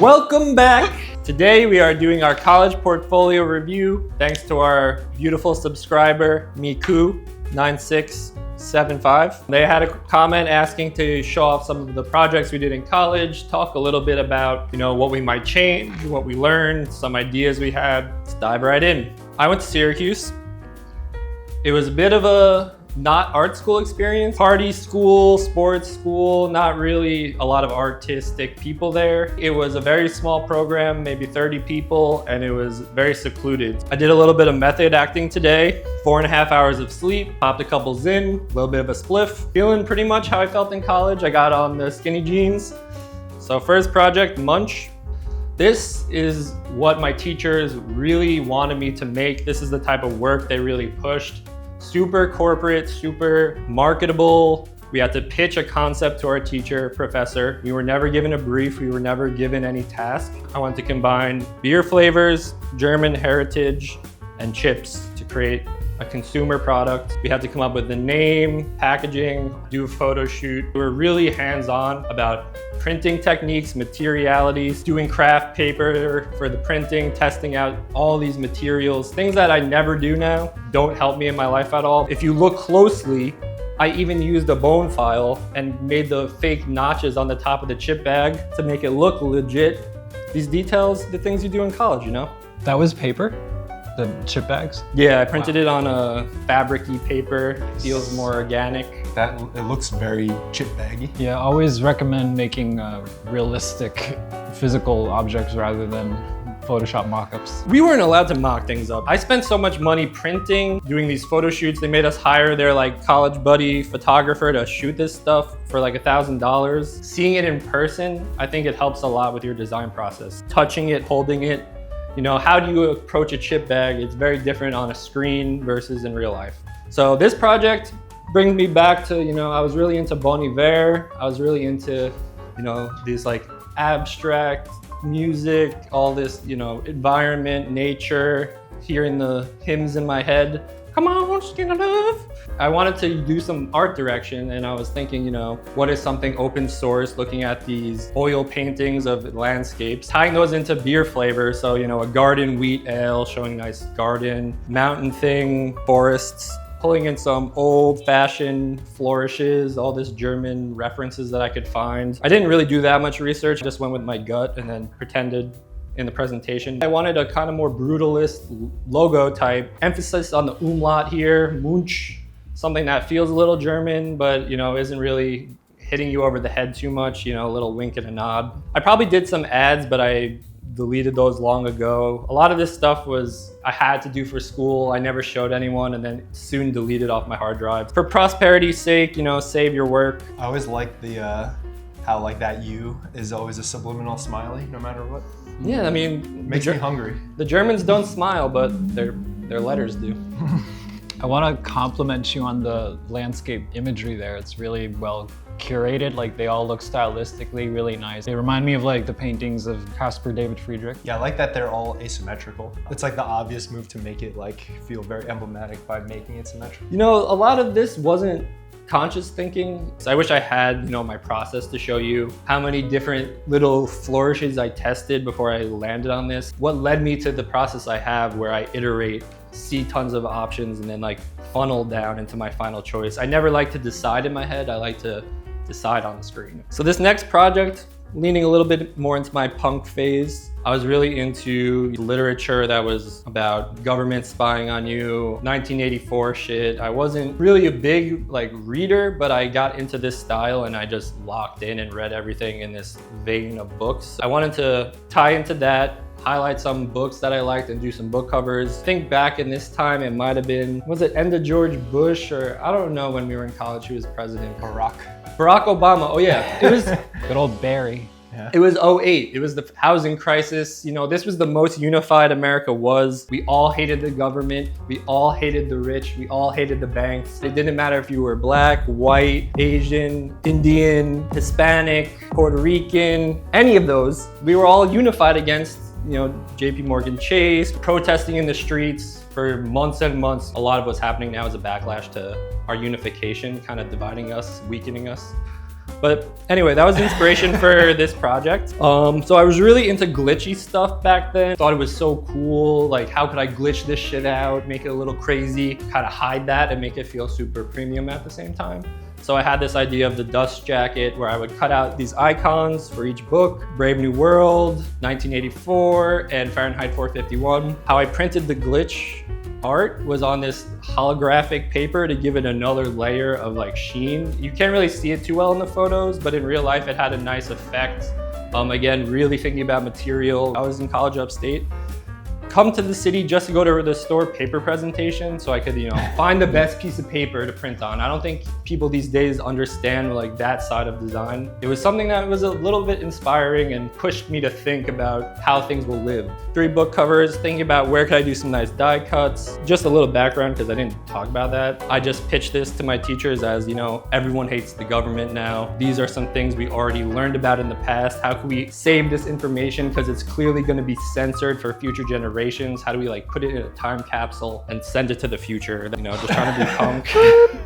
Welcome back. Today we are doing our college portfolio review thanks to our beautiful subscriber, Miku9675. They had a comment asking to show off some of the projects we did in college, talk a little bit about, what we might change, what we learned, some ideas we had. Let's dive right in. I went to Syracuse. It was a bit of a not art school experience. Party school, sports school, not really a lot of artistic people there. It was a very small program, maybe 30 people, and it was very secluded. I did a little bit of method acting today, 4.5 hours of sleep, popped a couple Zyn, a little bit of a spliff. Feeling pretty much how I felt in college. I got on the skinny jeans. So first project, Munch. This is what my teachers really wanted me to make. This is the type of work they really pushed. Super corporate, super marketable. We had to pitch a concept to our teacher, professor. We were never given a brief. We were never given any task. I wanted to combine beer flavors, German heritage, and chips to create a consumer product. We had to come up with the name, packaging, do a photo shoot. We were really hands-on about printing techniques, materialities, doing craft paper for the printing, testing out all these materials, things that I never do now, don't help me in my life at all. If you look closely, I even used a bone file and made the fake notches on the top of the chip bag to make it look legit. These details, the things you do in college, That was paper? The chip bags? Yeah, I printed it on a fabric-y paper. It feels more organic. It looks very chip baggy. Yeah, I always recommend making realistic physical objects rather than Photoshop mock-ups. We weren't allowed to mock things up. I spent so much money printing, doing these photo shoots. They made us hire their college buddy photographer to shoot this stuff for $1,000. Seeing it in person, I think it helps a lot with your design process. Touching it, holding it. How do you approach a chip bag? It's very different on a screen versus in real life. So this project brings me back to, I was really into Bon Iver. I was really into, these abstract music, all this, environment, nature, hearing the hymns in my head. Come on, skin of love. I wanted to do some art direction, and I was thinking, what is something open source, looking at these oil paintings of landscapes, tying those into beer flavor. So, a garden wheat ale, showing nice garden, mountain thing, forests, pulling in some old-fashioned flourishes, all this German references that I could find. I didn't really do that much research, just went with my gut and then pretended in the presentation. I wanted a kind of more brutalist logo type, emphasis on the umlaut here, Munch, something that feels a little German, but isn't really hitting you over the head too much, a little wink and a nod. I probably did some ads, but I deleted those long ago. A lot of this stuff I had to do for school. I never showed anyone and then soon deleted off my hard drive. For prosperity's sake, save your work. I always like the, how that U is always a subliminal smiley, no matter what. Yeah, Makes me hungry. The Germans don't smile, but their letters do. I want to compliment you on the landscape imagery there. It's really well curated. They all look stylistically really nice. They remind me of the paintings of Caspar David Friedrich. Yeah, I like that they're all asymmetrical. It's the obvious move to make it feel very emblematic by making it symmetrical. A lot of this wasn't conscious thinking. I wish I had, my process to show you how many different little flourishes I tested before I landed on this. What led me to the process I have where I iterate, see tons of options, and then funnel down into my final choice. I never like to decide in my head. I like to decide on the screen. So this next project, leaning a little bit more into my punk phase. I was really into literature that was about government spying on you, 1984 shit. I wasn't really a big reader, but I got into this style and I just locked in and read everything in this vein of books. I wanted to tie into that, highlight some books that I liked and do some book covers. Think back in this time, it might have been, was it end of George Bush, or I don't know when we were in college who was president. Barack Obama, oh yeah. It was Good old Barry. Yeah. It was 2008. It was the housing crisis. This was the most unified America was. We all hated the government. We all hated the rich. We all hated the banks. It didn't matter if you were black, white, Asian, Indian, Hispanic, Puerto Rican, any of those. We were all unified against, JP Morgan Chase, protesting in the streets for months and months. A lot of what's happening now is a backlash to our unification, kind of dividing us, weakening us. But anyway, that was the inspiration for this project. So I was really into glitchy stuff back then. Thought it was so cool. Like, how could I glitch this shit out, make it a little crazy, kind of hide that and make it feel super premium at the same time. So I had this idea of the dust jacket where I would cut out these icons for each book: Brave New World, 1984, and Fahrenheit 451. How I printed the glitch art was on this holographic paper to give it another layer of like sheen. You can't really see it too well in the photos, but in real life it had a nice effect. Again, really thinking about material. I was in college upstate. Come to the city just to go to the store paper presentation so I could, find the best piece of paper to print on. I don't think people these days understand like that side of design. It was something that was a little bit inspiring and pushed me to think about how things will live. 3 book covers, thinking about where could I do some nice die cuts. Just a little background because I didn't talk about that. I just pitched this to my teachers as, everyone hates the government now. These are some things we already learned about in the past. How can we save this information because it's clearly going to be censored for future generations? How do we like put it in a time capsule and send it to the future? Just trying to be punk.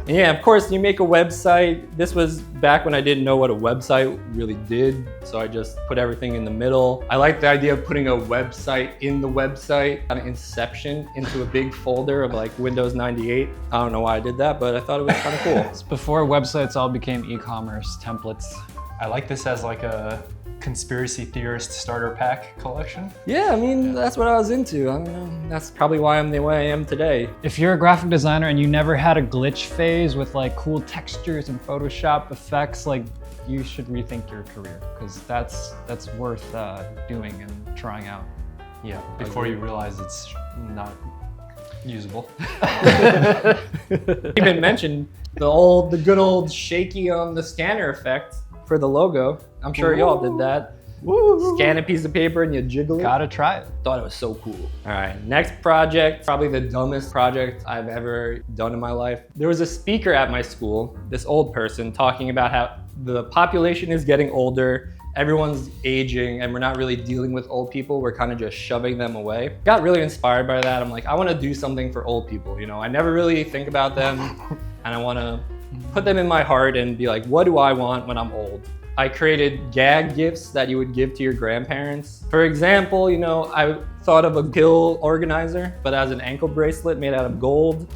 And yeah, of course, you make a website. This was back when I didn't know what a website really did. So I just put everything in the middle. I like the idea of putting a website in the website, kind of inception into a big folder of like Windows 98. I don't know why I did that, but I thought it was kind of cool. It's before websites all became e-commerce templates. I like this as like a conspiracy theorist starter pack collection. Yeah, that's what I was into. I don't know. That's probably why I'm the way I am today. If you're a graphic designer and you never had a glitch phase with like cool textures and Photoshop effects, like you should rethink your career because that's worth doing and trying out. Yeah, before you realize it's not usable. Even mentioned the good old shaky on the scanner effect for the logo. I'm sure y'all did that. Woo. Scan a piece of paper and you jiggle it. Gotta try it. Thought it was so cool. All right, next project, probably the dumbest project I've ever done in my life. There was a speaker at my school, this old person, talking about how the population is getting older, everyone's aging, and we're not really dealing with old people. We're kind of just shoving them away. Got really inspired by that. I'm like, I want to do something for old people. I never really think about them, and I want to put them in my heart and be like, what do I want when I'm old? I created gag gifts that you would give to your grandparents. For example, I thought of a pill organizer, but as an ankle bracelet made out of gold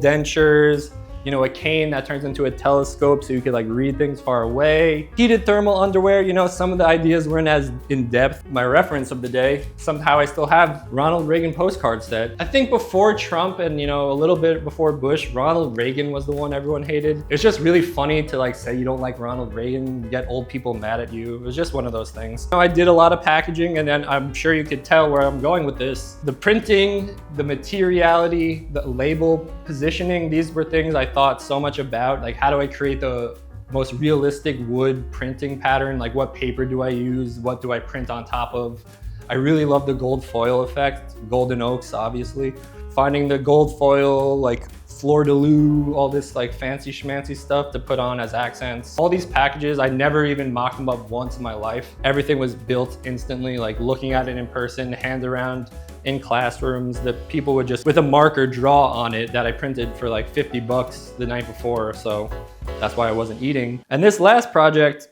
dentures, a cane that turns into a telescope so you could like read things far away. Heated thermal underwear, some of the ideas weren't as in depth. My reference of the day, somehow I still have Ronald Reagan postcard set. I think before Trump and a little bit before Bush, Ronald Reagan was the one everyone hated. It's just really funny to like say you don't like Ronald Reagan, get old people mad at you. It was just one of those things. I did a lot of packaging, and then I'm sure you could tell where I'm going with this. The printing, the materiality, the label positioning, these were things I thought so much about. Like, how do I create the most realistic wood printing pattern? Like, what paper do I use? What do I print on top of? I really love the gold foil effect, golden oaks, obviously. Finding the gold foil, like fleur-de-lis, all this like fancy schmancy stuff to put on as accents. All these packages, I never even mocked them up once in my life. Everything was built instantly, like looking at it in person, hand around in classrooms that people would just with a marker draw on it that I printed for like 50 bucks the night before. So that's why I wasn't eating. And this last project,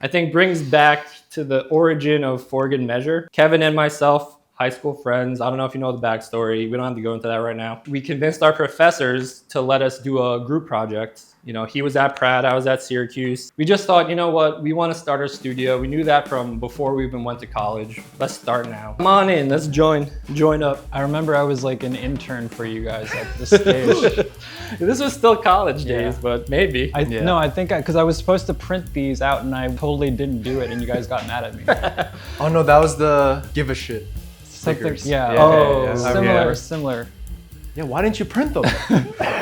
I think, brings back to the origin of Forged Measure. Kevin and myself, high school friends. I don't know if you know the backstory. We don't have to go into that right now. We convinced our professors to let us do a group project. He was at Pratt, I was at Syracuse. We just thought, what? We want to start our studio. We knew that from before we even went to college. Let's start now. Come on in, let's join up. I remember I was like an intern for you guys at this stage. This was still college days, but maybe. No, I think because I was supposed to print these out and I totally didn't do it and you guys got mad at me. Oh no, that was the give a shit. Stickers. Similar. Yeah, why didn't you print them?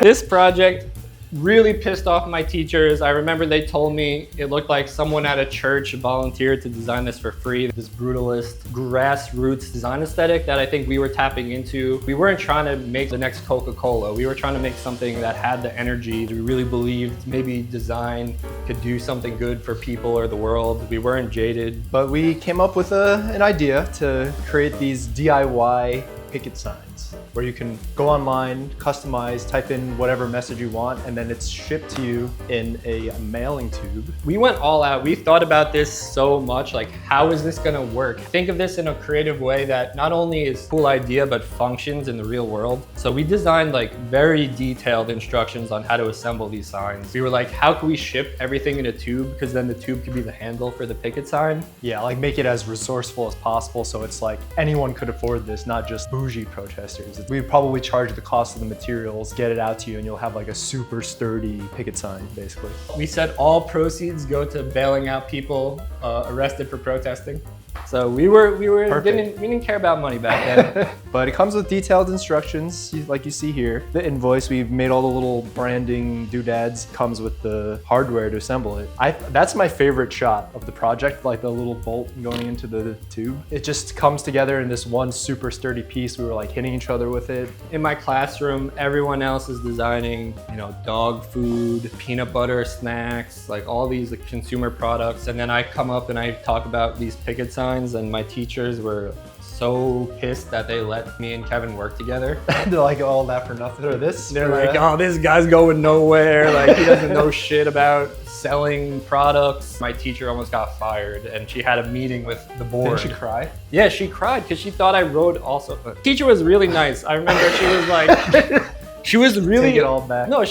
This project really pissed off my teachers. I remember they told me it looked like someone at a church volunteered to design this for free. This brutalist, grassroots design aesthetic that I think we were tapping into. We weren't trying to make the next Coca-Cola. We were trying to make something that had the energy. We really believed maybe design could do something good for people or the world. We weren't jaded. But we came up with an idea to create these DIY picket signs, where you can go online, customize, type in whatever message you want, and then it's shipped to you in a mailing tube. We went all out. We thought about this so much, like how is this gonna work? Think of this in a creative way that not only is a cool idea, but functions in the real world. So we designed like very detailed instructions on how to assemble these signs. We were like, how can we ship everything in a tube? Because then the tube could be the handle for the picket sign. Yeah, like make it as resourceful as possible so it's like anyone could afford this, not just bougie protesters. We'd probably charge the cost of the materials, get it out to you, and you'll have like a super sturdy picket sign, basically. We said all proceeds go to bailing out people arrested for protesting. So we didn't care about money back then. But it comes with detailed instructions, like you see here. The invoice, we've made all the little branding doodads, comes with the hardware to assemble it. That's my favorite shot of the project, like the little bolt going into the tube. It just comes together in this one super sturdy piece. We were like hitting each other with it. In my classroom, everyone else is designing, dog food, peanut butter snacks, like all these consumer products. And then I come up and I talk about these picket signs, and my teachers were so pissed that they let me and Kevin work together. They're like, all that for nothing, or this? They're like, oh, this guy's going nowhere. Like, he doesn't know shit about selling products. My teacher almost got fired, and she had a meeting with the board. Did she cry? Yeah, she cried because she thought I wrote also. The teacher was really nice. I remember she was like, she was really. Take it all back. No,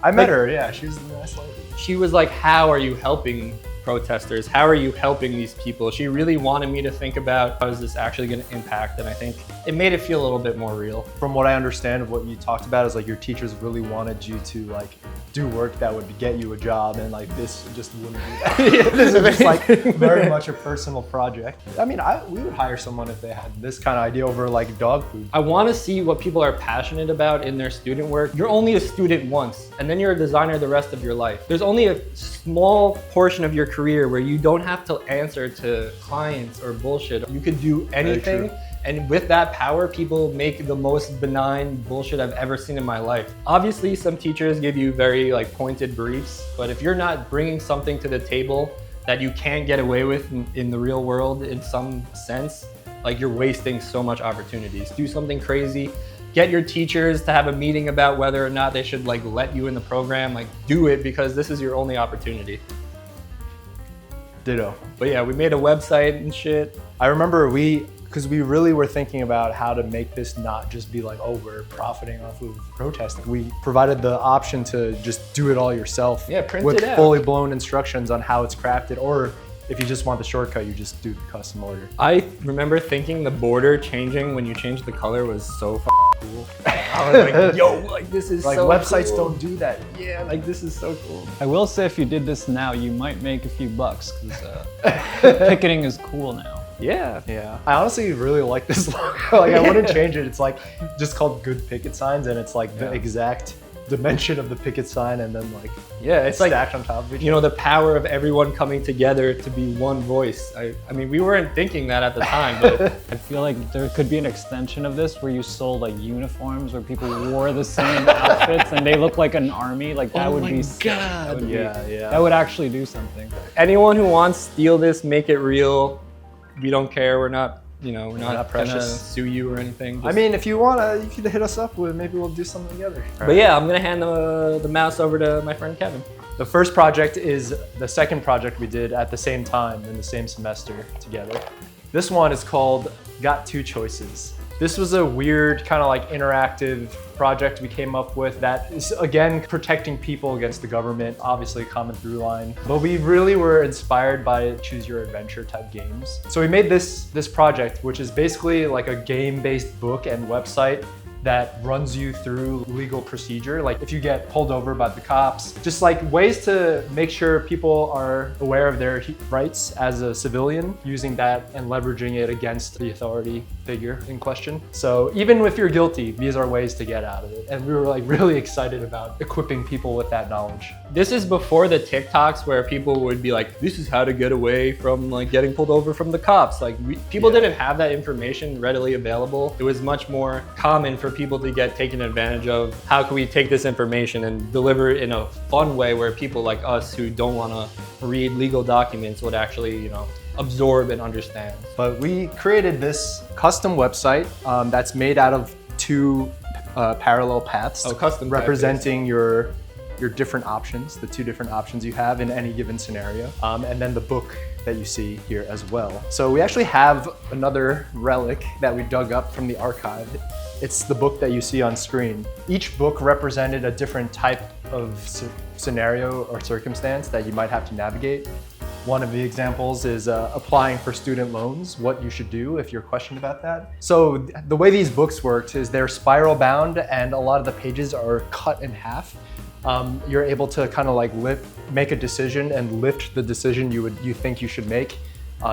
I met her, yeah, she was a nice lady. She was like, how are you helping protesters? How are you helping these people? She really wanted me to think about how is this actually going to impact, and I think it made it feel a little bit more real. From what I understand of what you talked about is like your teachers really wanted you to like do work that would get you a job, and like this just wouldn't do that. This is just like very much a personal project. I mean, we would hire someone if they had this kind of idea over like dog food. I want to see what people are passionate about in their student work. You're only a student once, and then you're a designer the rest of your life. There's only a small portion of your career where you don't have to answer to clients or bullshit. You could do anything. And with that power, people make the most benign bullshit I've ever seen in my life. Obviously, some teachers give you very like pointed briefs, but if you're not bringing something to the table that you can't get away with in the real world in some sense, like you're wasting so much opportunities. Do something crazy. Get your teachers to have a meeting about whether or not they should like let you in the program. Like do it, because this is your only opportunity. Ditto. But yeah, we made a website and shit. I remember because we really were thinking about how to make this not just be like, oh, we're profiting off of protesting. We provided the option to just do it all yourself. Yeah, print with it out. fully blown instructions on how it's crafted, or if you just want the shortcut, you just do the custom order. I remember thinking the border changing when you changed the color was so cool. I was like, yo, like this is like so websites cool. don't do that. Yeah, like this is so cool. I will say if you did this now, you might make a few bucks because picketing is cool now. Yeah. Yeah. I honestly really like this logo. Like I wouldn't change it. It's like just called Good Picket Signs, and it's like the exact dimension of the picket sign, and then like it's like stacked on top of each other. The power of everyone coming together to be one voice. I mean, we weren't thinking that at the time, but I feel like there could be an extension of this where you sold like uniforms where people wore the same outfits and they look like an army. Like that would be sick. That would that would actually do something. Anyone who wants, steal this, make it real. We don't care. We're not, we're not precious. gonna sue you or anything. I mean, if you wanna, you could hit us up with, maybe we'll do something together. But yeah, I'm gonna hand the mouse over to my friend Kevin. The first project is the second project we did at the same time in the same semester together. This one is called Got Two Choices. This was a weird kind of like interactive project we came up with that is, again, protecting people against the government, obviously a common through line. But we really were inspired by choose your adventure type games. So we made this project, which is basically like a game-based book and website that runs you through legal procedure. Like if you get pulled over by the cops, just like ways to make sure people are aware of their rights as a civilian, using that and leveraging it against the authority figure in question. So even if you're guilty, these are ways to get out of it. And we were like really excited about equipping people with that knowledge. This is before the TikToks where people would be like, this is how to get away from like getting pulled over from the cops. Like people didn't have that information readily available. It was much more common for people to get taken advantage of. How can we take this information and deliver it in a fun way where people like us who don't want to read legal documents would actually, absorb and understand. But we created this custom website that's made out of two parallel paths custom representing your different options, the two different options you have in any given scenario. And then the book that you see here as well. So we actually have another relic that we dug up from the archive. It's the book that you see on screen. Each book represented a different type of scenario or circumstance that you might have to navigate. One of the examples is applying for student loans, what you should do if you're questioned about that. So the way these books worked is they're spiral bound and a lot of the pages are cut in half. You're able to kind of like make a decision and lift the decision you think you should make.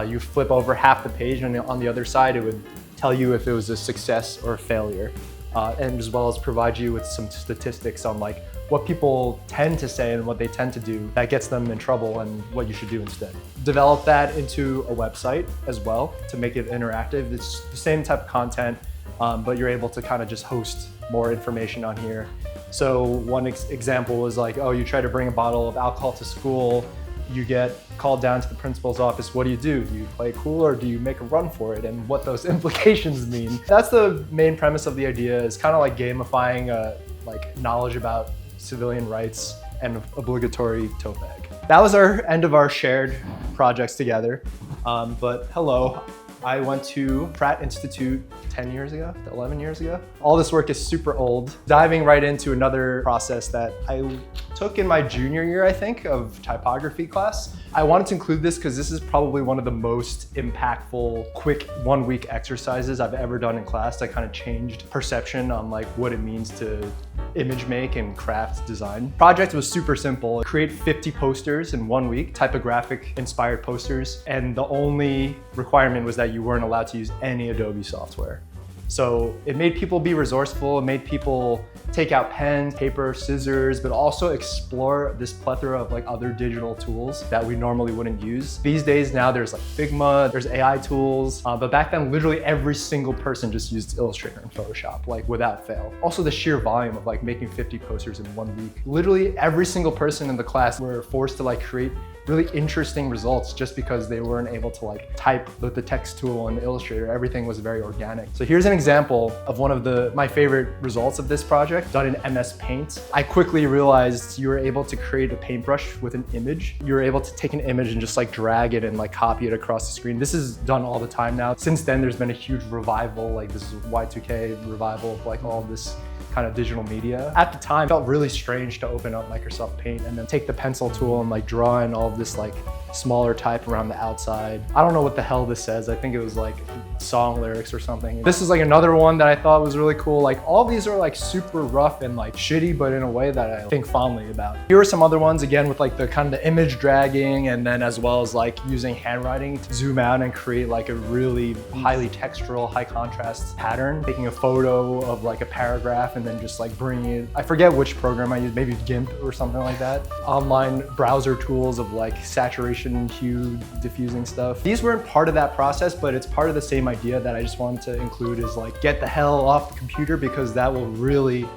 You flip over half the page and on the other side it would tell you if it was a success or a failure, and as well as provide you with some statistics on like what people tend to say and what they tend to do that gets them in trouble and what you should do instead. Develop that into a website as well to make it interactive. It's the same type of content, but you're able to kind of just host more information on here. So one example was like, oh, you try to bring a bottle of alcohol to school, you get called down to the principal's office. What do? Do you play cool or do you make a run for it? And what those implications mean. That's the main premise of the idea, is kind of like gamifying like knowledge about civilian rights and obligatory tote bag. That was our end of our shared projects together. But hello. I went to Pratt Institute 10 years ago, 11 years ago. All this work is super old. Diving right into another process that I took in my junior year, I think, of typography class. I wanted to include this because this is probably one of the most impactful, quick 1 week exercises I've ever done in class that kind of changed perception on like what it means to image make and craft design. Project was super simple. Create 50 posters in 1 week, typographic inspired posters. And the only requirement was that you weren't allowed to use any Adobe software. So it made people be resourceful. It made people take out pens, paper, scissors, but also explore this plethora of like other digital tools that we normally wouldn't use. These days now there's like Figma, there's AI tools, but back then literally every single person just used Illustrator and Photoshop, like without fail. Also the sheer volume of like making 50 posters in 1 week. Literally every single person in the class were forced to like create really interesting results just because they weren't able to like type with the text tool in Illustrator. Everything was very organic. So here's an example of one of my favorite results of this project done in MS Paint. I quickly realized you were able to create a paintbrush with an image. You were able to take an image and just like drag it and like copy it across the screen. This is done all the time now. Since then, there's been a huge revival, like this is Y2K revival of like all this kind of digital media. At the time, it felt really strange to open up Microsoft Paint and then take the pencil tool and like draw in all of this like smaller type around the outside. I don't know what the hell this says. I think it was like song lyrics or something. This is like another one that I thought was really cool. Like all of these are like super rough and like shitty, but in a way that I think fondly about. Here are some other ones, again, with like the kind of the image dragging, and then as well as like using handwriting to zoom out and create like a really highly textural, high contrast pattern. Taking a photo of like a paragraph and then just like bringing it, I forget which program I used, maybe GIMP or something like that. Online browser tools of like saturation, hue, diffusing stuff. These weren't part of that process, but it's part of the same idea that I just wanted to include, is like get the hell off the computer, because that will really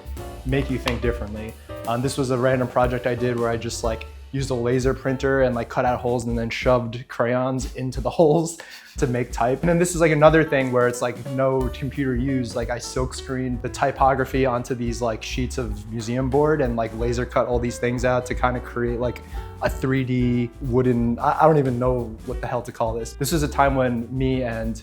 make you think differently. This was a random project I did where I just like used a laser printer and like cut out holes and then shoved crayons into the holes to make type. And then this is like another thing where it's like no computer used. Like I silk screened the typography onto these like sheets of museum board and like laser cut all these things out to kind of create like a 3D wooden, I don't even know what the hell to call this. This was a time when me and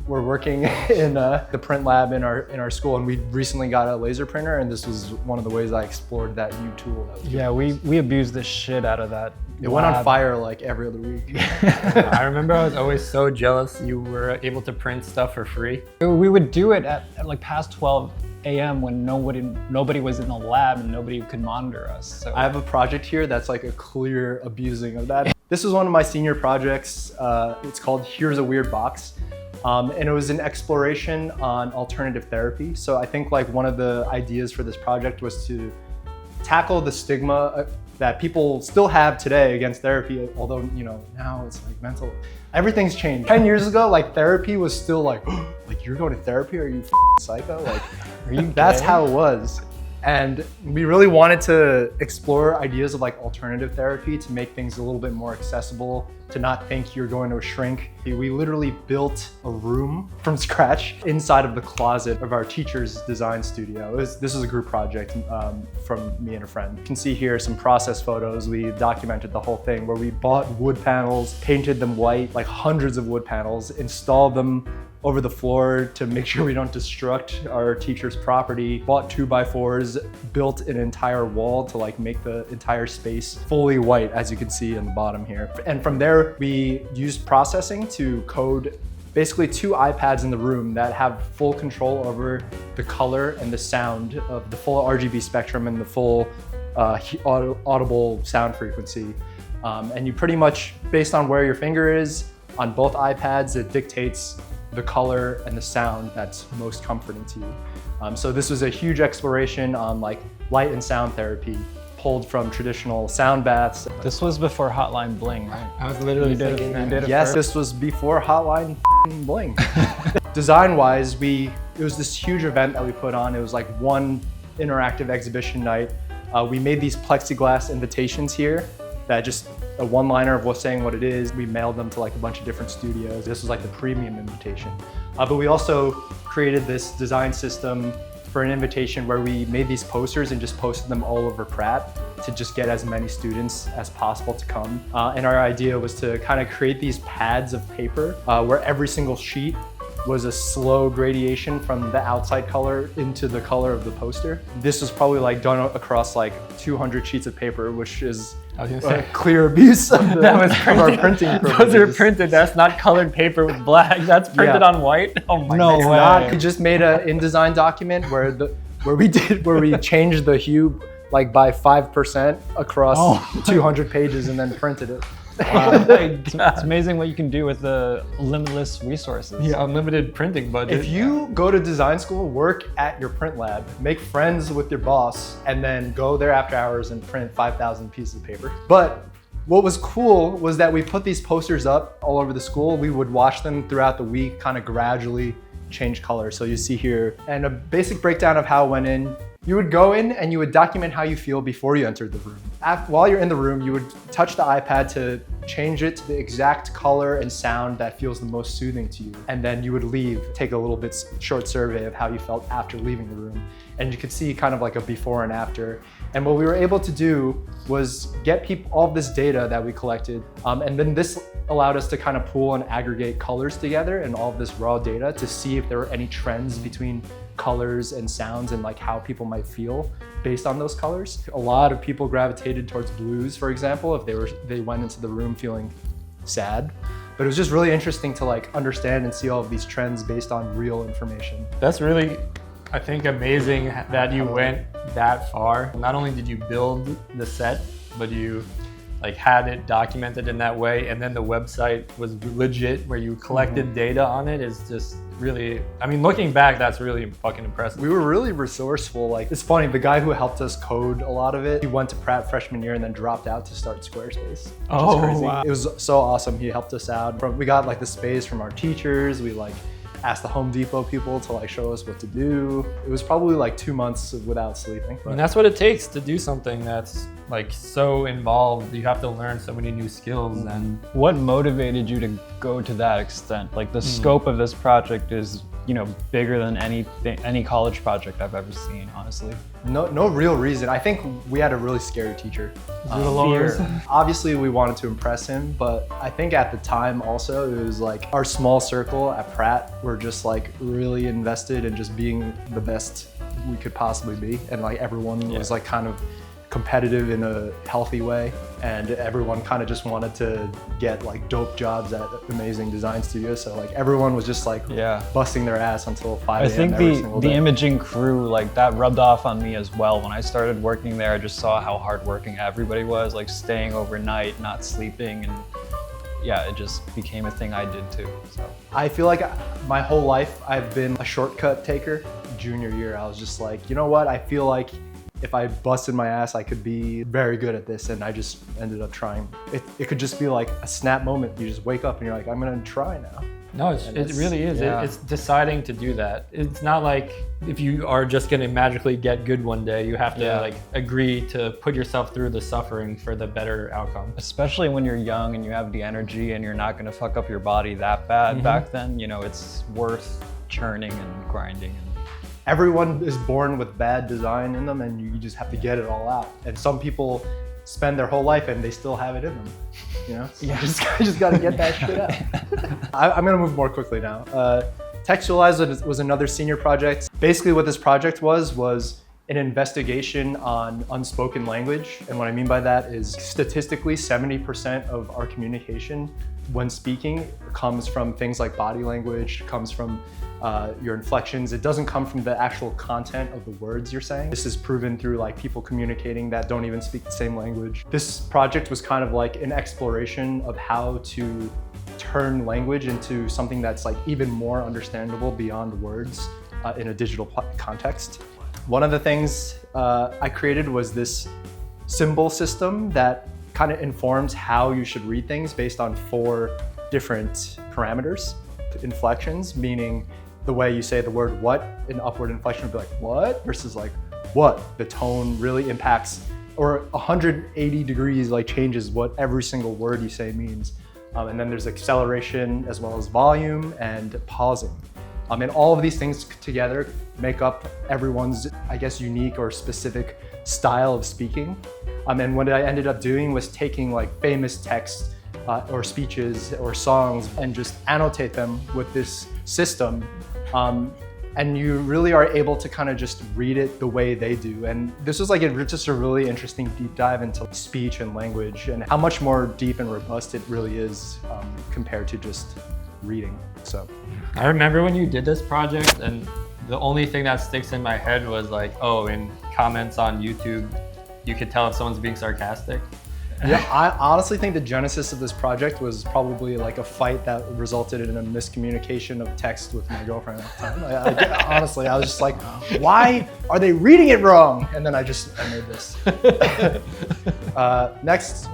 we're working in the print lab in our school, and we recently got a laser printer, and this was one of the ways I explored that new tool. Yeah, we abused the shit out of that. It went on fire like every other week. I remember I was always so jealous you were able to print stuff for free. We would do it at like past 12 a.m. when nobody was in the lab and nobody could monitor us. So I have a project here that's like a clear abusing of that. This was one of my senior projects. It's called Here's a Weird Box. And it was an exploration on alternative therapy. So I think like one of the ideas for this project was to tackle the stigma that people still have today against therapy, although, you know, now it's like mental, everything's changed. 10 years ago, like therapy was still like, like you're going to therapy? Are you psycho? Like, are you that's gay? how it was. And we really wanted to explore ideas of like alternative therapy to make things a little bit more accessible to not think you're going to a shrink. We literally built a room from scratch inside of the closet of our teacher's design studio. This was a group project from me and a friend. You can see here some process photos. We documented the whole thing where we bought wood panels, painted them white, like hundreds of wood panels, installed them over the floor to make sure we don't destruct our teacher's property, bought 2x4s, built an entire wall to like make the entire space fully white, as you can see in the bottom here. And from there, we used processing to code basically 2 iPads in the room that have full control over the color and the sound of the full RGB spectrum and the full audible sound frequency. And you pretty much, based on where your finger is on both iPads, it dictates the color and the sound that's most comforting to you. So this was a huge exploration on like light and sound therapy, pulled from traditional sound baths. This was before Hotline Bling, right? I was literally thinking that. Yes, this was before Hotline Bling. Design-wise, it was this huge event that we put on. It was like one interactive exhibition night. We made these plexiglass invitations here that just a one-liner of what's saying what it is. We mailed them to like a bunch of different studios. This was like the premium invitation. But we also created this design system for an invitation where we made these posters and just posted them all over Pratt to just get as many students as possible to come. And our idea was to kind of create these pads of paper where every single sheet was a slow gradation from the outside color into the color of the poster. This was probably like done across like 200 sheets of paper, which is a clear abuse of, our printing privileges. Those are printed, that's not colored paper with black, that's printed on white? Oh my God. No way. We just made an InDesign document where we changed the hue like by 5% across 200 pages and then printed it. Wow. It's amazing what you can do with the limitless resources. Yeah, unlimited printing budget. If you go to design school, work at your print lab, make friends with your boss, and then go there after hours and print 5,000 pieces of paper. But what was cool was that we put these posters up all over the school. We would watch them throughout the week, kind of gradually change color. So you see here, and a basic breakdown of how it went in. You would go in and you would document how you feel before you entered the room. While you're in the room, you would touch the iPad to change it to the exact color and sound that feels the most soothing to you. And then you would leave, take a little bit short survey of how you felt after leaving the room. And you could see kind of like a before and after. And what we were able to do was get all of this data that we collected. And then this allowed us to kind of pool and aggregate colors together and all of this raw data to see if there were any trends between colors and sounds and like how people might feel based on those colors. A lot of people gravitated towards blues, for example, if they went into the room feeling sad. But it was just really interesting to like understand and see all of these trends based on real information. That's really, I think, amazing that you went that far. Not only did you build the set, but you like had it documented in that way, and then the website was legit where you collected data on it. Is just really, I mean, looking back, that's really fucking impressive. We were really resourceful. Like, it's funny, the guy who helped us code a lot of it, he went to Pratt freshman year and then dropped out to start Squarespace. Oh, crazy. wow. It was so awesome. He helped us out. We got like the space from our teachers. We like asked the Home Depot people to like show us what to do. It was probably like 2 months without sleeping. And that's what it takes to do something that's like so involved. You have to learn so many new skills. And what motivated you to go to that extent? Like the scope of this project is, you know, bigger than any college project I've ever seen, honestly. No real reason. I think we had a really scary teacher. Fear. Obviously we wanted to impress him, but I think at the time also it was like our small circle at Pratt were just like really invested in just being the best we could possibly be. And like everyone was like kind of competitive in a healthy way, and everyone kind of just wanted to get like dope jobs at amazing design studios. So like everyone was just like busting their ass until 5 a.m. I think every single day. the imaging crew, like that rubbed off on me as well. When I started working there, I just saw how hardworking everybody was, like staying overnight, not sleeping, and yeah, it just became a thing I did too. So I feel like my whole life I've been a shortcut taker. Junior year, I was just like, you know what? I feel like if I busted my ass, I could be very good at this, and I just ended up trying. It could just be like a snap moment. You just wake up and you're like, I'm gonna try now. No, it really is. Yeah. It's deciding to do that. It's not like if you are just going to magically get good one day, you have to like agree to put yourself through the suffering for the better outcome. Especially when you're young and you have the energy and you're not going to fuck up your body that bad back then, you know, it's worth churning and grinding. Everyone is born with bad design in them, and you just have to get it all out. And some people spend their whole life and they still have it in them. You know, you just got to get that shit out. I'm gonna move more quickly now. Textualize was another senior project. Basically what this project was an investigation on unspoken language. And what I mean by that is statistically 70% of our communication when speaking comes from things like body language, comes from your inflections. It doesn't come from the actual content of the words you're saying. This is proven through like people communicating that don't even speak the same language. This project was kind of like an exploration of how to turn language into something that's like even more understandable beyond words in a digital context. One of the things I created was this symbol system that kind of informs how you should read things based on 4 different parameters. Inflections, meaning the way you say the word what, an upward inflection would be like what versus like what. The tone really impacts, or 180 degrees like changes what every single word you say means. And then there's acceleration as well as volume and pausing. And all of these things together make up everyone's, I guess, unique or specific style of speaking. And what I ended up doing was taking like famous texts or speeches or songs and just annotate them with this system. And you really are able to kind of just read it the way they do. And this was like just a really interesting deep dive into speech and language and how much more deep and robust it really is compared to just reading. So I remember when you did this project, and the only thing that sticks in my head was like, oh, in comments on YouTube, you could tell if someone's being sarcastic. Yeah, I honestly think the genesis of this project was probably like a fight that resulted in a miscommunication of text with my girlfriend at the time. Honestly, I was just like, why are they reading it wrong? And then I made this. Next,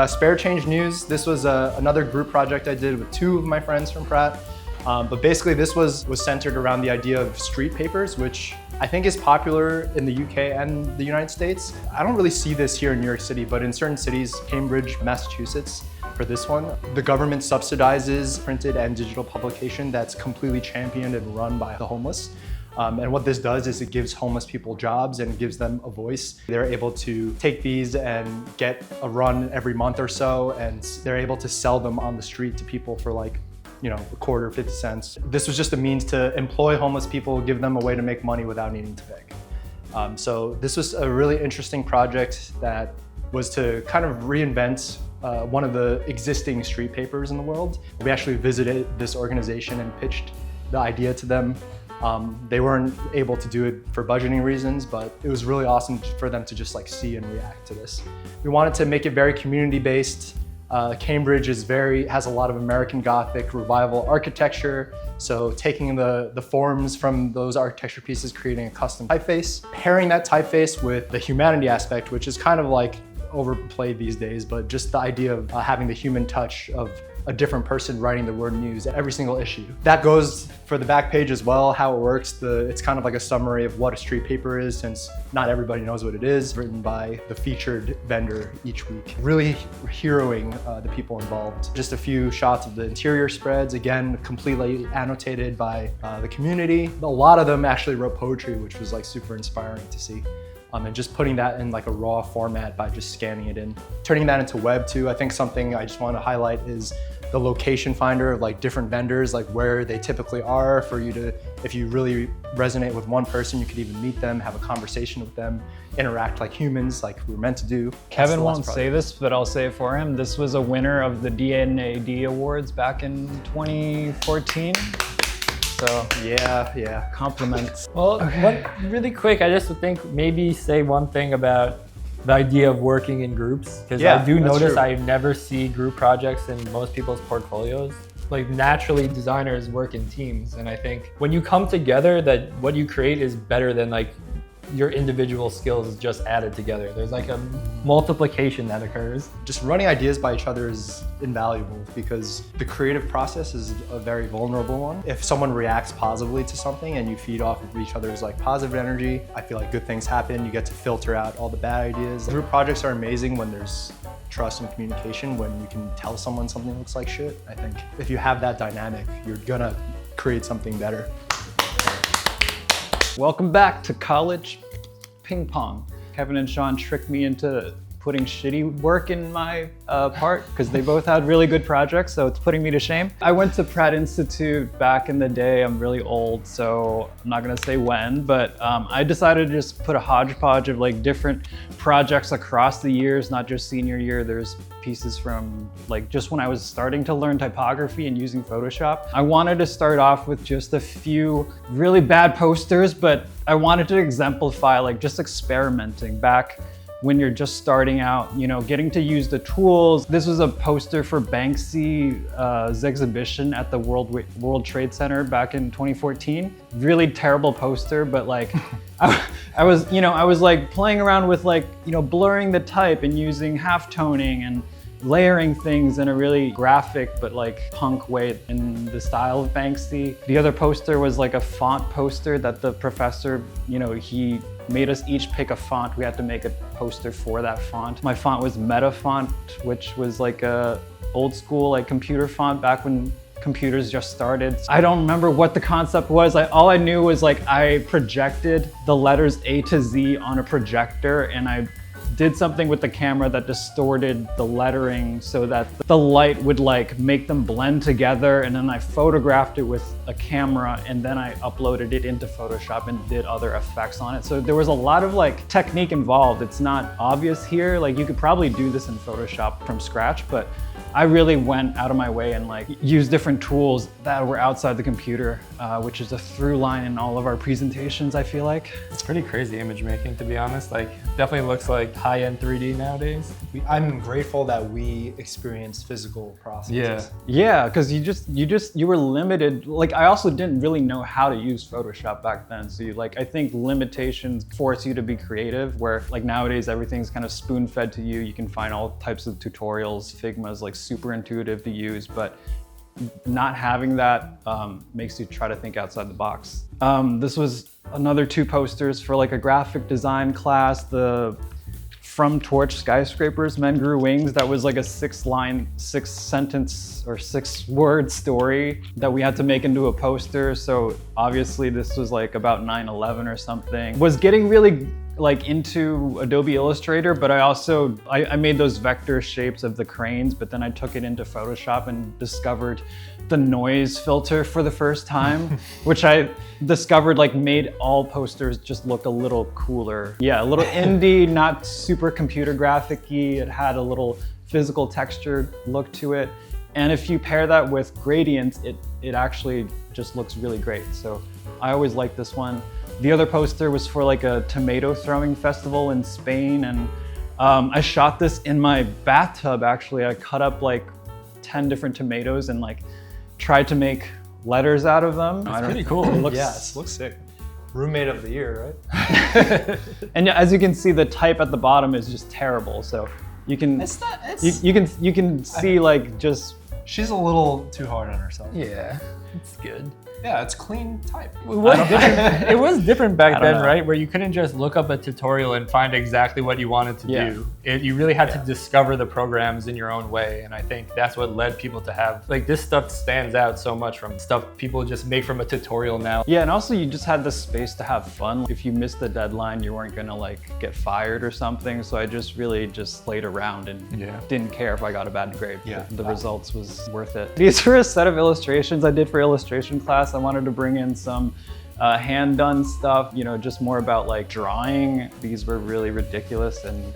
Spare Change News. This was another group project I did with 2 of my friends from Pratt. But basically this was centered around the idea of street papers, which I think is popular in the UK and the United States. I don't really see this here in New York City, but in certain cities, Cambridge, Massachusetts, for this one, the government subsidizes printed and digital publication that's completely championed and run by the homeless. And what this does is it gives homeless people jobs and gives them a voice. They're able to take these and get a run every month or so, and they're able to sell them on the street to people for like, you know, a quarter, 50 cents. This was just a means to employ homeless people, give them a way to make money without needing to beg. So this was a really interesting project that was to kind of reinvent one of the existing street papers in the world. We actually visited this organization and pitched the idea to them. They weren't able to do it for budgeting reasons, but it was really awesome for them to just like see and react to this. We wanted to make it very community-based. Cambridge has a lot of American Gothic revival architecture. So taking the forms from those architecture pieces, creating a custom typeface, pairing that typeface with the humanity aspect, which is kind of like overplayed these days, but just the idea of having the human touch of a different person writing the word news at every single issue. That goes for the back page as well, how it works. It's kind of like a summary of what a street paper is, since not everybody knows what it is, written by the featured vendor each week. Really heroing the people involved. Just a few shots of the interior spreads, again, completely annotated by the community. A lot of them actually wrote poetry, which was like super inspiring to see. And just putting that in like a raw format by just scanning it in. Turning that into web too. I think something I just want to highlight is the location finder of like different vendors, like where they typically are for you to, if you really resonate with one person, you could even meet them, have a conversation with them, interact like humans, like we were meant to do. Kevin won't say this, but I'll say it for him. This was a winner of the DNAD Awards back in 2014. So yeah. Compliments. Well, really quick, I just think maybe say one thing about the idea of working in groups, because I do notice I never see group projects in most people's portfolios. Like naturally designers work in teams, and I think when you come together, that what you create is better than like your individual skills just added together. There's like a multiplication that occurs. Just running ideas by each other is invaluable because the creative process is a very vulnerable one. If someone reacts positively to something and you feed off of each other's like positive energy, I feel like good things happen. You get to filter out all the bad ideas. Group projects are amazing when there's trust and communication, when you can tell someone something looks like shit. I think if you have that dynamic, you're gonna create something better. Welcome back to college ping pong. Kevin and Sean tricked me into putting shitty work in my part because they both had really good projects, so it's putting me to shame. I went to Pratt Institute back in the day. I'm really old, so I'm not gonna say when, but I decided to just put a hodgepodge of like different projects across the years, not just senior year. There's pieces from like just when I was starting to learn typography and using Photoshop. I wanted to start off with just a few really bad posters, but I wanted to exemplify like just experimenting back when you're just starting out, you know, getting to use the tools. This was a poster for Banksy's exhibition at the World Trade Center back in 2014. Really terrible poster, but like, I was like playing around with like, you know, blurring the type and using halftoning and layering things in a really graphic but like punk way in the style of Banksy. The other poster was like a font poster that the professor, you know, he made us each pick a font. We had to make a poster for that font. My font was Meta font, which was like a old school like computer font back when computers just started. I don't remember what the concept was. All I knew was like I projected the letters A to Z on a projector, and I did something with the camera that distorted the lettering so that the light would like make them blend together, and then I photographed it with a camera, and then I uploaded it into Photoshop and did other effects on it. So there was a lot of like technique involved. It's not obvious here. Like you could probably do this in Photoshop from scratch, but I really went out of my way and like used different tools that were outside the computer, which is a through line in all of our presentations, I feel like. It's pretty crazy image making, to be honest. Like, definitely looks like high-end 3D nowadays. I'm grateful that we experienced physical processes. Yeah, because you were limited. Like, I also didn't really know how to use Photoshop back then. So I think limitations force you to be creative, where like nowadays everything's kind of spoon-fed to you. You can find all types of tutorials. Figma's like super intuitive to use, but not having that makes you try to think outside the box. This was another 2 posters for like a graphic design class, the From Torch Skyscrapers, Men Grew Wings. That was like a 6-sentence or 6-word story that we had to make into a poster. So obviously this was like about 9/11 or something. Was getting really like into Adobe Illustrator, but I made those vector shapes of the cranes, but then I took it into Photoshop and discovered the noise filter for the first time, which I discovered like made all posters just look a little cooler. Yeah, a little indie, not super computer graphic-y. It had a little physical texture look to it. And if you pair that with gradients, it actually just looks really great. So I always like this one. The other poster was for like a tomato throwing festival in Spain, and I shot this in my bathtub actually. I cut up like 10 different tomatoes and like tried to make letters out of them. It's pretty cool. It looks sick. Roommate of the year, right? And as you can see, the type at the bottom is just terrible. So you can you can see like just she's a little too hard on herself. Yeah, it's good. Yeah, it's clean type. It was different back then, know. right? Where you couldn't just look up a tutorial and find exactly what you wanted to do. You really had to discover the programs in your own way. And I think that's what led people to have, like, this stuff stands out so much from stuff people just make from a tutorial now. Yeah, and also you just had the space to have fun. If you missed the deadline, you weren't gonna like get fired or something. So I just really just played around and didn't care if I got a bad grade. Yeah. The results was worth it. These were a set of illustrations I did for illustration class. I wanted to bring in some hand-done stuff, you know, just more about like drawing. These were really ridiculous, and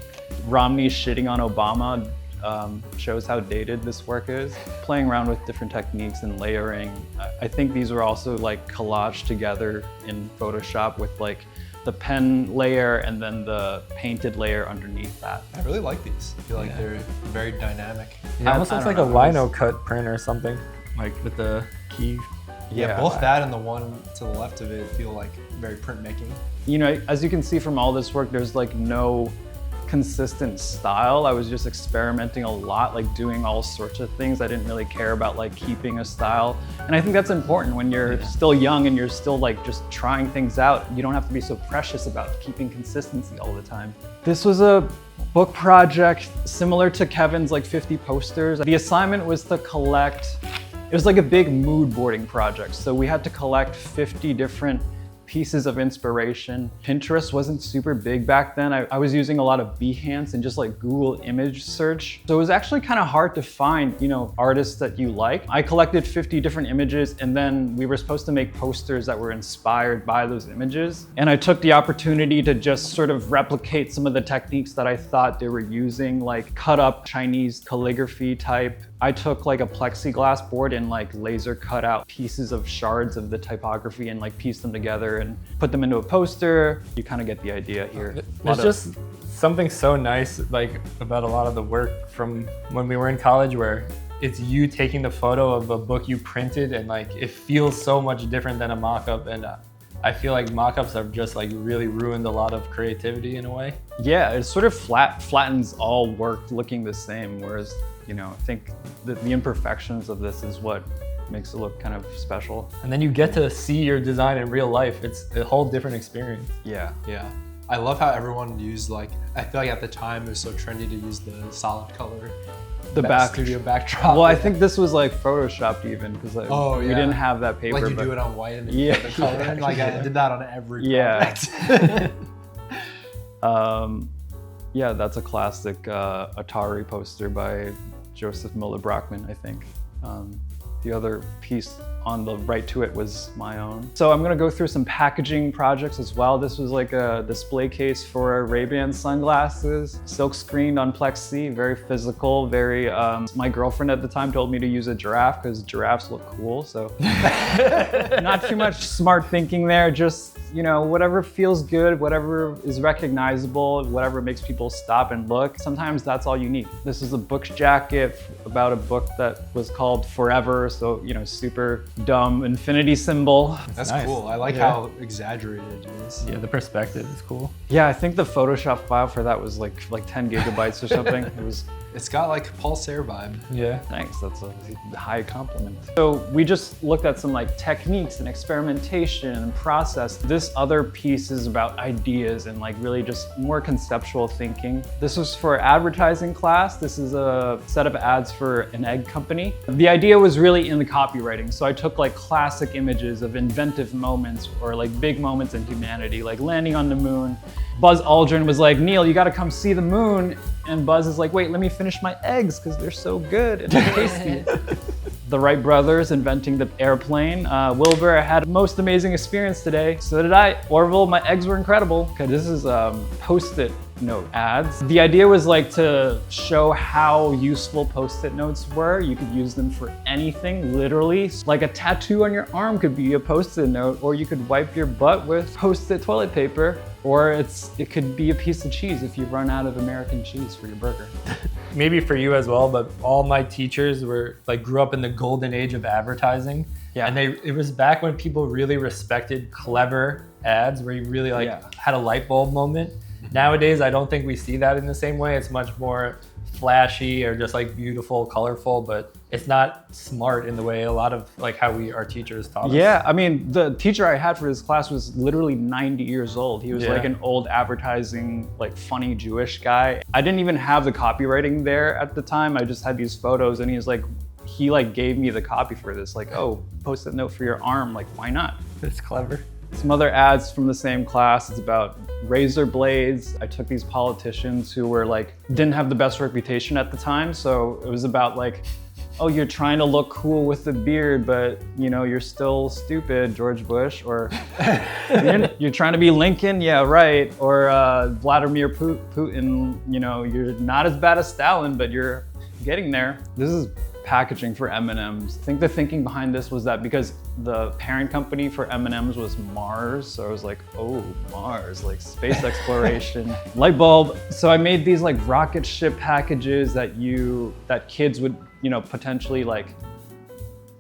Romney shitting on Obama shows how dated this work is. Playing around with different techniques and layering. I think these were also like collaged together in Photoshop with like the pen layer and then the painted layer underneath that. I really like these. I feel like they're very dynamic. It almost looks like a lino cut print or something, like with the key Yeah, both that and the one to the left of it feel like very printmaking. You know, as you can see from all this work, there's like no consistent style. I was just experimenting a lot, like doing all sorts of things. I didn't really care about like keeping a style. And I think that's important when you're still young and you're still like just trying things out. You don't have to be so precious about keeping consistency all the time. This was a book project similar to Kevin's like 50 posters. The assignment was to collect, it was like a big mood boarding project. So we had to collect 50 different pieces of inspiration. Pinterest wasn't super big back then. I was using a lot of Behance and just like Google image search. So it was actually kind of hard to find, you know, artists that you like. I collected 50 different images and then we were supposed to make posters that were inspired by those images. And I took the opportunity to just sort of replicate some of the techniques that I thought they were using, like cut up Chinese calligraphy type. I took like a plexiglass board and like laser cut out pieces of shards of the typography and like pieced them together and put them into a poster. You kind of get the idea here. There's just something so nice like about a lot of the work from when we were in college where it's you taking the photo of a book you printed and like it feels so much different than a mock-up, and I feel like mock-ups have just like really ruined a lot of creativity in a way. Yeah, it sort of flattens all work looking the same, whereas, you know, I think the imperfections of this is what makes it look kind of special. And then you get to see your design in real life. It's a whole different experience. Yeah. Yeah. I love how everyone used like, I feel like at the time it was so trendy to use the solid color. The studio backdrop. Well, I think this was like photoshopped even because we didn't have that paper. Like you do it on white and then you put the color in. Like I did that on every project. Yeah, that's a classic Atari poster by Joseph Miller Brockman, I think. The other piece on the right to it was my own. So I'm gonna go through some packaging projects as well. This was like a display case for Ray-Ban sunglasses, silk screened on plexi, very physical, very, my girlfriend at the time told me to use a giraffe because giraffes look cool, so. Not too much smart thinking there, just, you know, whatever feels good, whatever is recognizable, whatever makes people stop and look. Sometimes that's all you need. This is a book jacket about a book that was called Forever, so, you know, super dumb infinity symbol. That's nice. cool. I like how exaggerated it is. Yeah, the perspective is cool. Yeah, I think the Photoshop file for that was like 10 gigabytes or something. It's got like Paul Serre vibe. Yeah. Thanks, that's a high compliment. So we just looked at some like techniques and experimentation and process. This other piece is about ideas and like really just more conceptual thinking. This was for advertising class. This is a set of ads for an egg company. The idea was really in the copywriting. So I took like classic images of inventive moments or like big moments in humanity, like landing on the moon. Buzz Aldrin was like, Neil, you gotta come see the moon. And Buzz is like, wait, let me finish my eggs because they're so good and tasty. The Wright brothers inventing the airplane. Wilbur, I had the most amazing experience today. So did I. Orville, my eggs were incredible. Okay, this is Post-it note ads. The idea was like to show how useful Post-it notes were. You could use them for anything, literally. Like a tattoo on your arm could be a Post-it note, or you could wipe your butt with Post-it toilet paper. Or it could be a piece of cheese if you run out of American cheese for your burger. Maybe for you as well, but all my teachers were like grew up in the golden age of advertising. Yeah. And it was back when people really respected clever ads where you really had a light bulb moment. Nowadays, I don't think we see that in the same way. It's much more flashy or just like beautiful, colorful, but it's not smart in the way a lot of like how our teachers taught us. Yeah, I mean, the teacher I had for this class was literally 90 years old. He was like an old advertising, like funny Jewish guy. I didn't even have the copywriting there at the time. I just had these photos and he gave me the copy for this. Like, oh, Post-it note for your arm. Like, why not? It's clever. Some other ads from the same class. It's about razor blades. I took these politicians who were like, didn't have the best reputation at the time. So it was about like, oh, you're trying to look cool with the beard, but you know, you're still stupid, George Bush, or you're trying to be Lincoln, yeah, right, or Vladimir Putin, you know, you're not as bad as Stalin, but you're getting there. This is packaging for M&Ms. I think the thinking behind this was that because the parent company for M&Ms was Mars, so I was like, oh, Mars, like space exploration, light bulb. So I made these like rocket ship packages that kids would, you know, potentially like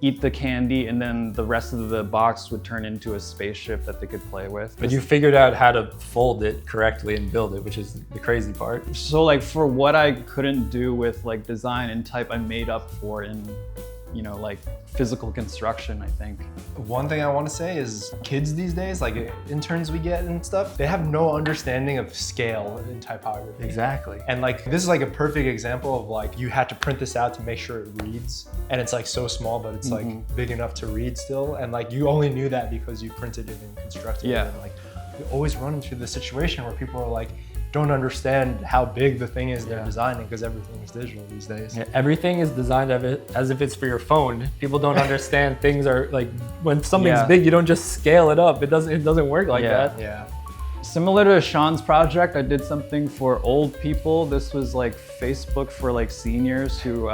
eat the candy, and then the rest of the box would turn into a spaceship that they could play with. But you figured out how to fold it correctly and build it, which is the crazy part. So like for what I couldn't do with like design and type, I made up for in, you know, like physical construction, I think. One thing I want to say is kids these days, like interns we get and stuff, they have no understanding of scale in typography. Exactly. And like, this is like a perfect example of like, you had to print this out to make sure it reads. And it's like so small, but it's like big enough to read still. And like, you only knew that because you printed it and constructed it. And like, you always run into the situation where people are like, don't understand how big the thing is they're designing because everything is digital these days. Yeah, everything is designed as if it's for your phone. People don't understand things are like, when something's big, you don't just scale it up. It doesn't work like that. Yeah. Similar to Sean's project, I did something for old people. This was like Facebook for like seniors who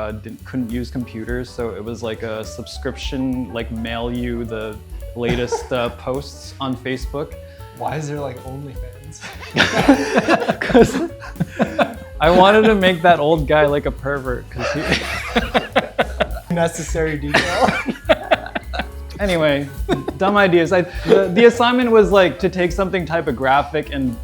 couldn't use computers. So it was like a subscription, like mail you the latest posts on Facebook. Why is there like OnlyFans? Because I wanted to make that old guy like a pervert. Necessary detail. Anyway, dumb ideas. The assignment was like to take something typographic and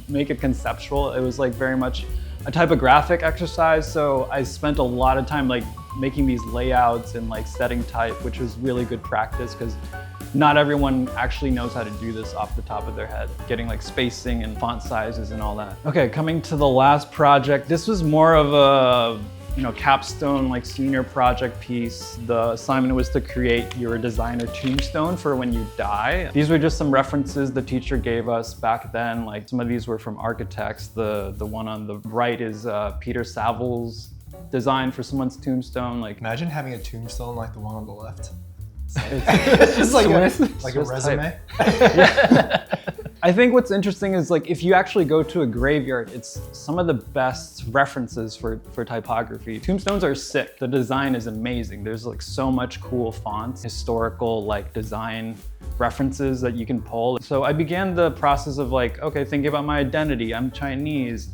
make it conceptual. It was like very much a typographic exercise. So I spent a lot of time like making these layouts and like setting type, which was really good practice because not everyone actually knows how to do this off the top of their head, getting like spacing and font sizes and all that. Okay, coming to the last project. This was more of a, you know, capstone, like senior project piece. The assignment was to create your designer tombstone for when you die. These were just some references the teacher gave us back then. Like some of these were from architects. The one on the right is Peter Savile's design for someone's tombstone. Like, imagine having a tombstone like the one on the left. It's like a resume. I think what's interesting is like if you actually go to a graveyard, it's some of the best references for typography. Tombstones are sick. The design is amazing. There's like so much cool fonts, historical like design references that you can pull. So I began the process of like, okay, thinking about my identity. I'm Chinese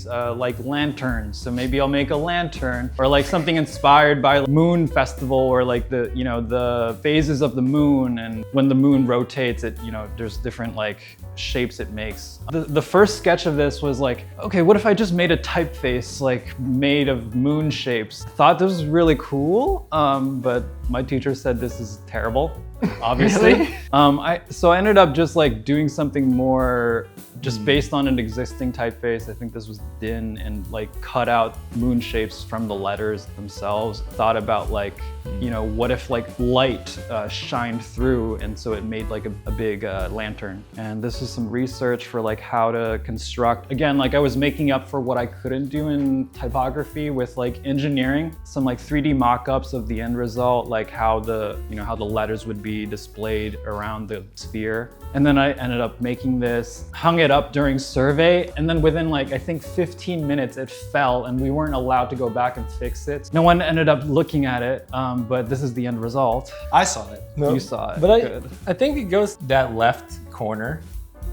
like lanterns. So maybe I'll make a lantern or like something inspired by Moon Festival or like the, you know, the phases of the moon. And when the moon rotates, it, you know, there's different like shapes it makes. The first sketch of this was like, okay, what if I just made a typeface like made of moon shapes? Thought this was really cool, but my teacher said this is terrible, obviously. So I ended up just like doing something more just based on an existing typeface. I think this was Din, and like cut out moon shapes from the letters themselves. Thought about like, you know, what if like light shined through, and so it made like a big lantern. And this is some research for like how to construct. Again, like I was making up for what I couldn't do in typography with like engineering. Some like 3D mock-ups of the end result, like how the, you know, how the letters would be displayed around the sphere. And then I ended up making this, hung it up during survey, and then within like, I think 15 minutes it fell and we weren't allowed to go back and fix it. No one ended up looking at it, but this is the end result. I saw it. No, you saw it, but I think it goes that left corner,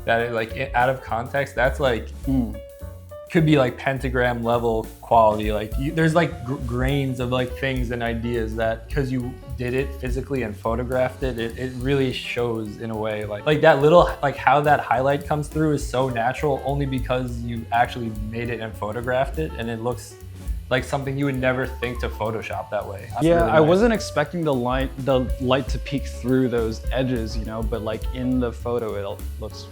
that it, like out of context, that's like, could be like pentagram level quality. Like there's like grains of like things and ideas that because you did it physically and photographed it, it really shows in a way. Like that little, like how that highlight comes through is so natural only because you actually made it and photographed it, and it looks like something you would never think to Photoshop that way. That's yeah, really nice. I wasn't expecting the light to peek through those edges, you know, but like in the photo it looks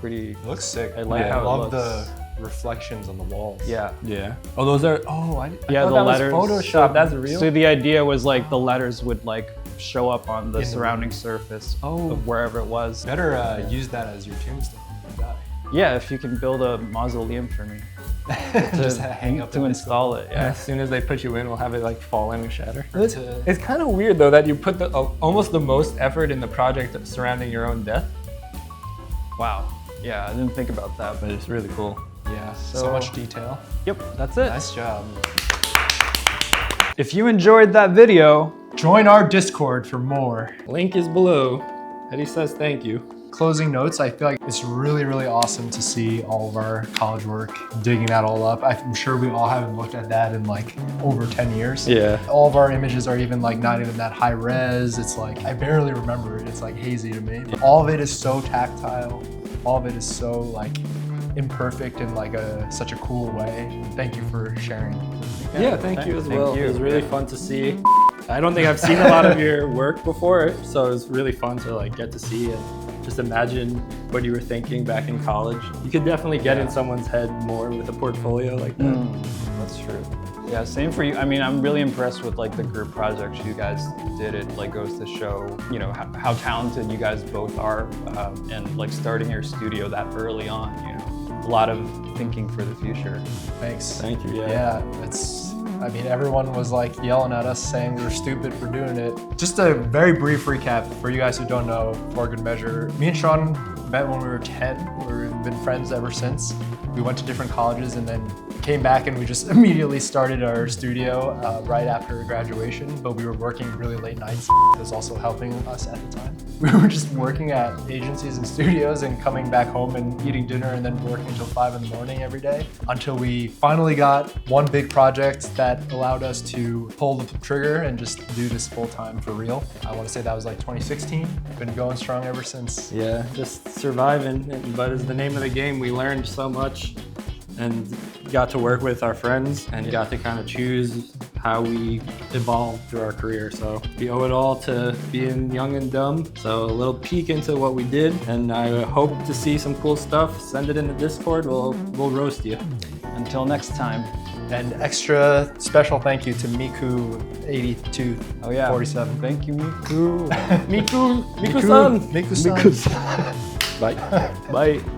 pretty. It looks sick. I like how I love it looks. the reflections on the walls. Yeah. Yeah. Oh, those are, I Yeah, thought the that letters. was Photoshop, that's real? So the idea was like the letters would like show up on the surrounding surface of wherever it was. Better use that as your tombstone. Yeah, if you can build a mausoleum for me. Just hang up to install it. Yeah. As soon as they put you in, we'll have it like fall in and shatter. It's kind of weird though that you put the almost the most effort in the project surrounding your own death. Wow. Yeah, I didn't think about that, but It's really cool. Yeah, so much detail. yep, that's it. Nice job. If you enjoyed that video, Join our Discord for more. Link is below. Eddie says thank you. closing notes, I feel like it's really, really awesome to see all of our college work, digging that all up. I'm sure we all haven't looked at that in like over 10 years. Yeah. All of our images are even like not even that high res. It's like, I barely remember it. It's like hazy to me. All of it is so tactile. All of it is so like imperfect in like such a cool way. Thank you for sharing. Yeah, thank you as well. Thank you. It was really fun to see. I don't think I've seen a lot of your work before, so it was really fun to like get to see and just imagine what you were thinking back in college. You could definitely get in someone's head more with a portfolio like that. That's true. Yeah, same for you. I mean, I'm really impressed with like the group projects you guys did. It like goes to show, you know, how talented you guys both are, and like starting your studio that early on, you know, a lot of thinking for the future. Thanks. Thank you. Yeah, I mean, everyone was like yelling at us saying we were stupid for doing it. Just a very brief recap for you guys who don't know, for good measure. Me and Sean met when we were 10. We've been friends ever since. We went to different colleges and then came back and we just immediately started our studio right after graduation, but we were working really late nights. It was also helping us at the time. We were just working at agencies and studios and coming back home and eating dinner and then working until 5 in the morning every day until we finally got one big project that allowed us to pull the trigger and just do this full time for real. I want to say that was like 2016. Been going strong ever since. Yeah, just surviving. But it's the name of the game. We learned so much and got to work with our friends and got to kind of choose how we evolve through our career. So we owe it all to being young and dumb. So a little peek into what we did, and I hope to see some cool stuff. Send it in the Discord. We'll roast you. Until next time. And extra special thank you to Miku8247. Oh yeah. Thank you, Miku. Miku-san. Miku-san. Bye. Bye.